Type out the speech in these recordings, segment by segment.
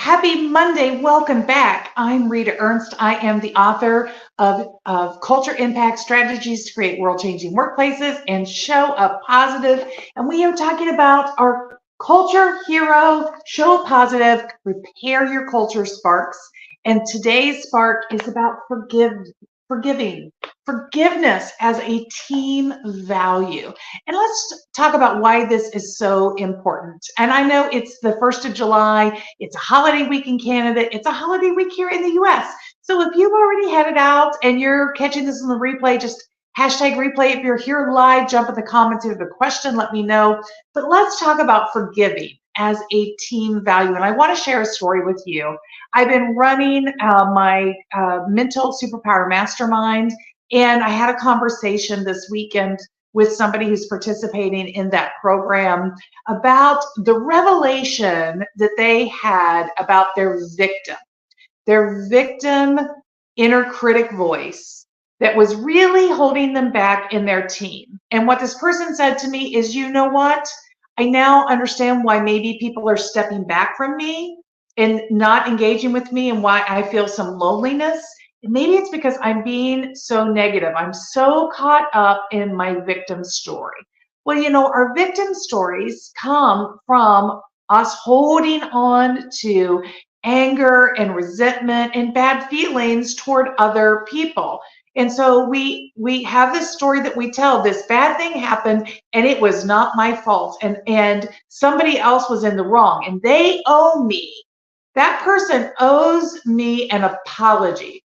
Happy Monday. Welcome back. I'm Rita Ernst. I am the author of Culture Impact Strategies to Create World-Changing Workplaces and Show Up Positive. And we are talking about our culture hero, Show Up Positive, Repair Your Culture Sparks. And today's spark is about forgiveness as a team value. And let's talk about why this is so important. And I know it's the 1st of July, it's a holiday week in Canada, it's a holiday week here in the US. So if you've already headed out and you're catching this on the replay, just hashtag replay. If you're here live, jump in the comments. If you have a question, let me know. But let's talk about forgiving as a team value. And I want to share a story with you. I've been running my Mental Superpower Mastermind, and I had a conversation this weekend with somebody who's participating in that program about the revelation that they had about their victim inner critic voice that was really holding them back in their team. And what this person said to me is, you know what? I now understand why maybe people are stepping back from me and not engaging with me, and why I feel some loneliness. Maybe it's because I'm being so negative. I'm so caught up in my victim story. Well, you know, our victim stories come from us holding on to anger and resentment and bad feelings toward other people. And so we have this story that we tell, this bad thing happened and it was not my fault, and somebody else was in the wrong and they owe me. That person owes me an apology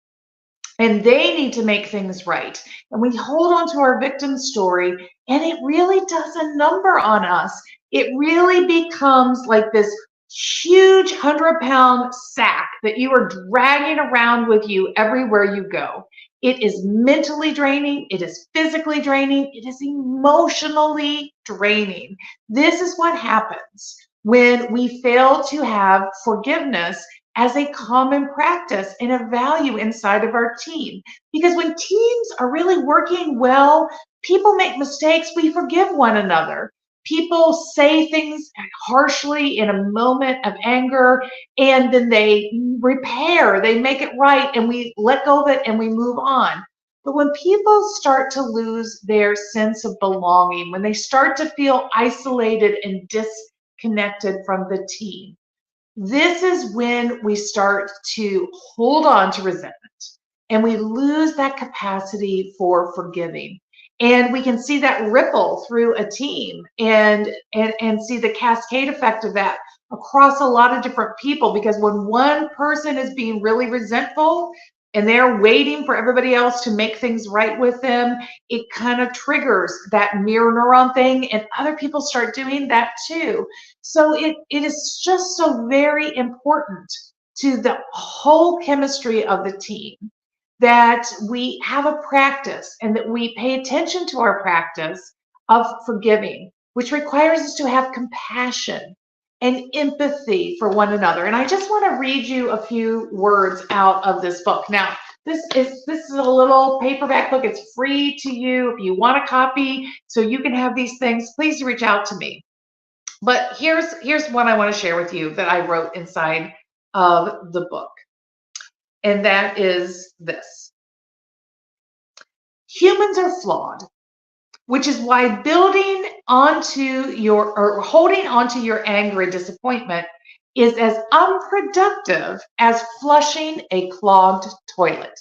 and they need to make things right. And we hold on to our victim story and it really does a number on us. It really becomes like this huge 100-pound sack that you are dragging around with you everywhere you go. It is mentally draining. It is physically draining. It is emotionally draining. This is what happens when we fail to have forgiveness as a common practice and a value inside of our team. Because when teams are really working well, people make mistakes, we forgive one another. People say things harshly in a moment of anger, and then they repair, they make it right, and we let go of it and we move on. But when people start to lose their sense of belonging, when they start to feel isolated and disconnected from the team, this is when we start to hold on to resentment and we lose that capacity for forgiving. And we can see that ripple through a team and see the cascade effect of that across a lot of different people, because when one person is being really resentful and they're waiting for everybody else to make things right with them, it kind of triggers that mirror neuron thing, and other people start doing that too. So it is just so very important to the whole chemistry of the team that we have a practice and that we pay attention to our practice of forgiving, which requires us to have compassion and empathy for one another. And I just want to read you a few words out of this book. Now, this is a little paperback book. It's free to you. If you want a copy so you can have these things, please reach out to me. But here's what I want to share with you that I wrote inside of the book. And that is this. Humans are flawed, which is why building onto or holding onto your anger and disappointment is as unproductive as flushing a clogged toilet.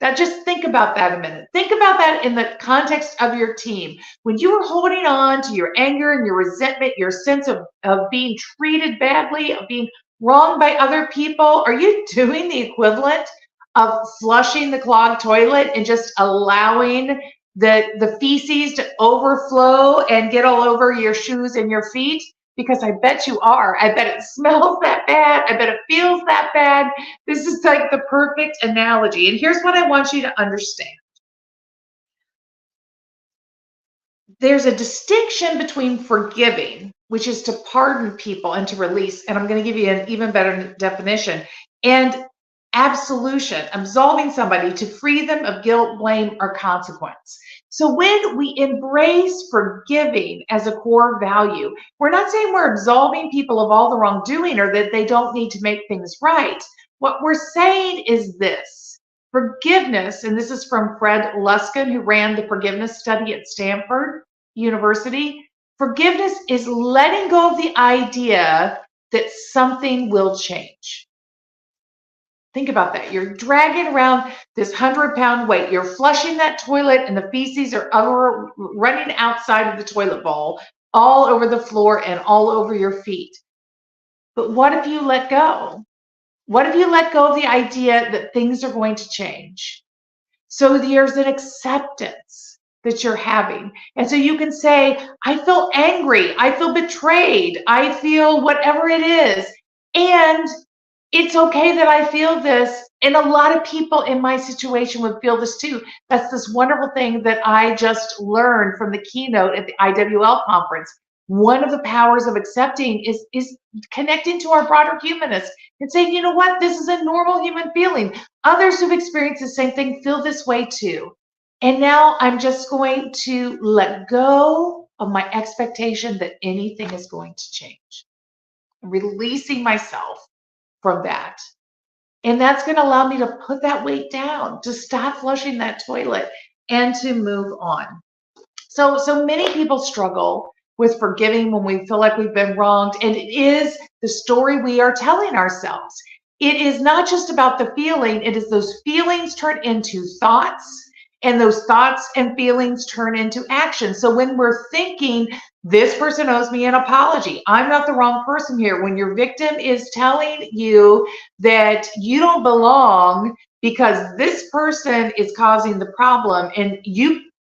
Now, just think about that a minute. Think about that in the context of your team. When you are holding on to your anger and your resentment, your sense of being treated badly, of being wronged by other people, are you doing the equivalent of flushing the clogged toilet and just allowing the feces to overflow and get all over your shoes and your feet? Because I bet you are. I bet it smells that bad. I bet it feels that bad. This is like the perfect analogy. And here's what I want you to understand. There's a distinction between forgiving, which is to pardon people and to release, and I'm going to give you an even better definition, and absolution, absolving somebody to free them of guilt, blame, or consequence. So when we embrace forgiving as a core value, we're not saying we're absolving people of all the wrongdoing or that they don't need to make things right. What we're saying is this: forgiveness, and this is from Fred Luskin, who ran the forgiveness study at Stanford University. Forgiveness is letting go of the idea that something will change. Think about that. You're dragging around this 100-pound weight. You're flushing that toilet, and the feces are running outside of the toilet bowl, all over the floor and all over your feet. But what if you let go? What if you let go of the idea that things are going to change? So there's an acceptance that you're having. And so you can say, I feel angry. I feel betrayed. I feel whatever it is. And it's okay that I feel this. And a lot of people in my situation would feel this too. That's this wonderful thing that I just learned from the keynote at the IWL conference. One of the powers of accepting is connecting to our broader humanness and saying, you know what, this is a normal human feeling. Others who've experienced the same thing feel this way too. And now I'm just going to let go of my expectation that anything is going to change. I'm releasing myself from that. And that's going to allow me to put that weight down, to stop flushing that toilet, and to move on. So many people struggle with forgiving when we feel like we've been wronged. And it is the story we are telling ourselves. It is not just about the feeling, it is those feelings turn into thoughts, and those thoughts and feelings turn into action. So when we're thinking, this person owes me an apology, I'm not the wrong person here. When your victim is telling you that you don't belong because this person is causing the problem, and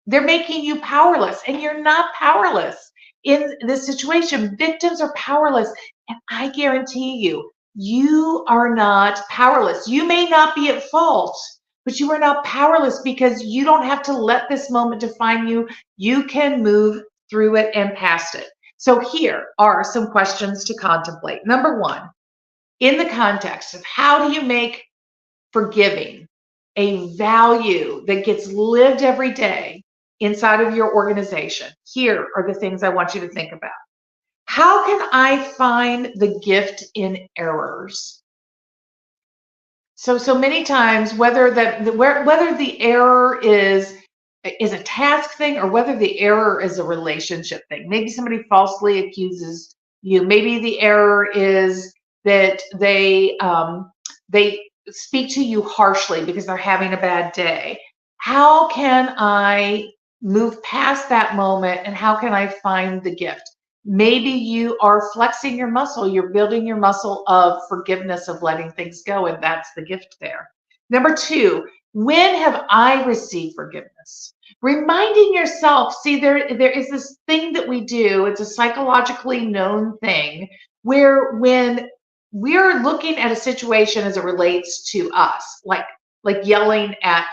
they're making you powerless, and you're not powerless in this situation. Victims are powerless, and I guarantee you, you are not powerless. You may not be at fault, but you are not powerless, because you don't have to let this moment define you. You can move through it and past it. So here are some questions to contemplate. Number one, in the context of how do you make forgiving a value that gets lived every day inside of your organization, here are the things I want you to think about. How can I find the gift in errors? So many times, whether the error is a task thing, or whether the error is a relationship thing. Maybe somebody falsely accuses you. Maybe the error is that they speak to you harshly because they're having a bad day. How can I move past that moment, and how can I find the gift? Maybe you are flexing your muscle. You're building your muscle of forgiveness, of letting things go, and that's the gift there. Number two, when have I received forgiveness? Reminding yourself, see, there is this thing that we do, it's a psychologically known thing, where when we're looking at a situation as it relates to us, like yelling at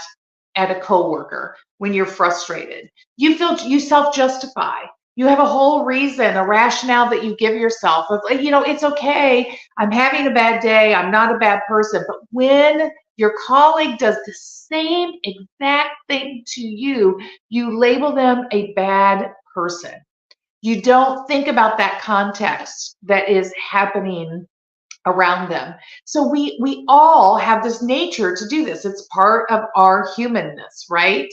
a coworker when you're frustrated, you self-justify. You have a whole reason, a rationale that you give yourself of, it's okay. I'm having a bad day. I'm not a bad person. But when your colleague does the same exact thing to you, you label them a bad person. You don't think about that context that is happening around them. So we all have this nature to do this. It's part of our humanness, right?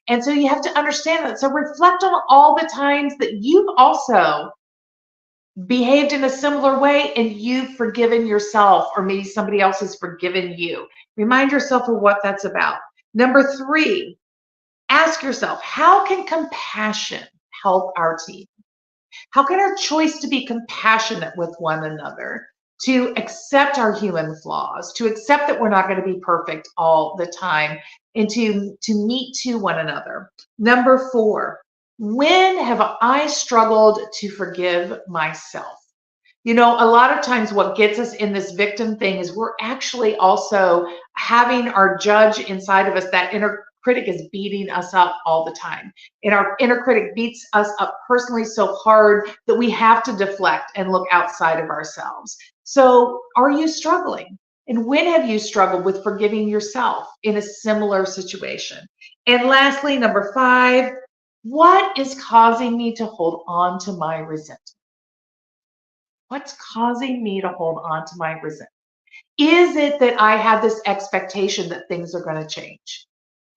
And so you have to understand that. So reflect on all the times that you've also behaved in a similar way, and you've forgiven yourself, or maybe somebody else has forgiven you. Remind yourself of what that's about. Number three, ask yourself, how can compassion help our team? How can our choice to be compassionate with one another, to accept our human flaws, to accept that we're not going to be perfect all the time, and to meet to one another? Number four, when have I struggled to forgive myself? A lot of times what gets us in this victim thing is we're actually also having our judge inside of us, that inner critic is beating us up all the time. And our inner critic beats us up personally so hard that we have to deflect and look outside of ourselves. So are you struggling? And when have you struggled with forgiving yourself in a similar situation? And lastly, number five, What is causing me to hold on to my resentment? What's causing me to hold on to my resentment? Is it that I have this expectation that things are going to change?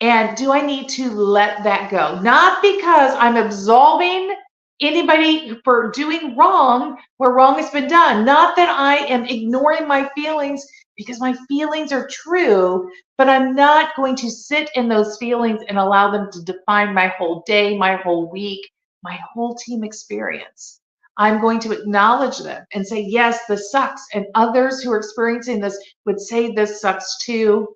And do I need to let that go? Not because I'm absolving anybody for doing wrong where wrong has been done. Not that I am ignoring my feelings because my feelings are true, but I'm not going to sit in those feelings and allow them to define my whole day, my whole week, my whole team experience. I'm going to acknowledge them and say, yes, this sucks. And others who are experiencing this would say this sucks too.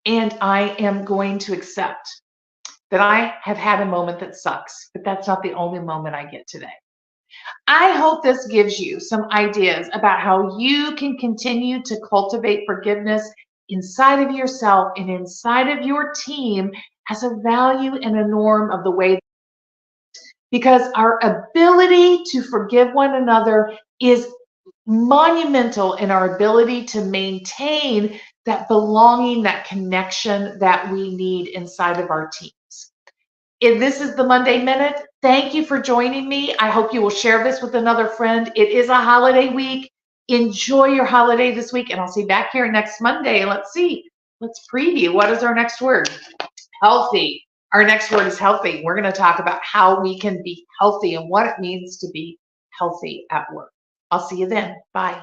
And I am going to accept that I have had a moment that sucks, but that's not the only moment I get today. I hope this gives you some ideas about how you can continue to cultivate forgiveness inside of yourself and inside of your team as a value and a norm of the way, because our ability to forgive one another is monumental in our ability to maintain that belonging, that connection that we need inside of our teams. If this is the Monday Minute, thank you for joining me. I hope you will share this with another friend. It is a holiday week. Enjoy your holiday this week, and I'll see you back here next Monday. Let's see. Let's preview. What is our next word? Healthy. Our next word is healthy. We're going to talk about how we can be healthy and what it means to be healthy at work. I'll see you then. Bye.